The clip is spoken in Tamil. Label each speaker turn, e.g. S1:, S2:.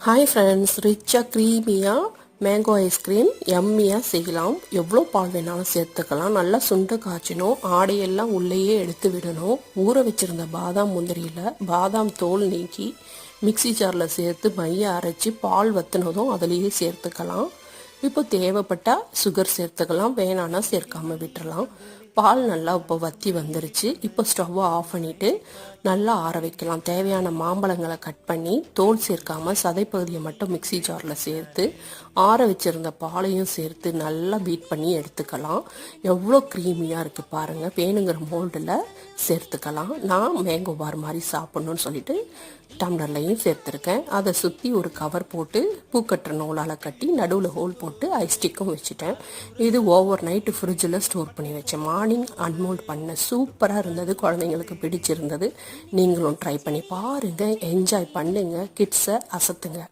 S1: ஹாய் ஃப்ரெண்ட்ஸ், ரிச்சாக க்ரீமியாக மேங்கோ ஐஸ்கிரீம் எம்மியாக செய்யலாம். எவ்வளோ பால் வேணாலும் சேர்த்துக்கலாம். நல்லா சுண்டை காய்ச்சணும். ஆடையெல்லாம் உள்ளேயே எடுத்து விடணும். ஊற வச்சுருந்த பாதாம் முந்திரியில் பாதாம் தோல் நீக்கி மிக்சி ஜாரில் சேர்த்து மைய அரைச்சி பால் வற்றினதும் அதிலேயே சேர்த்துக்கலாம். இப்போ தேவைப்பட்டால் சுகர் சேர்த்துக்கலாம், வேணான்னா சேர்க்காமல் விட்டுறலாம். பால் நல்லா இப்போ வற்றி வந்துருச்சு. இப்போ ஸ்டவ்வை ஆஃப் பண்ணிவிட்டு நல்லா ஆற வைக்கலாம். தேவையான மாம்பழங்களை கட் பண்ணி தோல் சேர்க்காமல் சதைப்பகுதியை மட்டும் மிக்சி ஜாரில் சேர்த்து ஆற வச்சுருந்த பாலையும் சேர்த்து நல்லா பீட் பண்ணி எடுத்துக்கலாம். எவ்வளோ க்ரீமியாக இருக்குது பாருங்கள். வேணுங்கிற மோல்டில் சேர்த்துக்கலாம். நான் மேங்கோ பார் மாதிரி சாப்பிட்ணுன்னு சொல்லிட்டு டம்ளர்லையும் சேர்த்துருக்கேன். அதை சுற்றி ஒரு கவர் போட்டு பூக்கட்டுற நூலால் கட்டி நடுவில் ஹோல் போட்டு ஐஸ்டிக்கும் வச்சுட்டேன். இது ஓவர் நைட்டு ஃப்ரிட்ஜில் ஸ்டோர் பண்ணி வச்சேன். மார்னிங் அன்மோல்ட் பண்ண சூப்பராக இருந்தது. குழந்தைங்களுக்கு பிடிச்சிருந்தது. நீங்களும் ட்ரை பண்ணி பாருங்கள், என்ஜாய் பண்ணுங்கள், கிட்ஸை அசத்துங்க.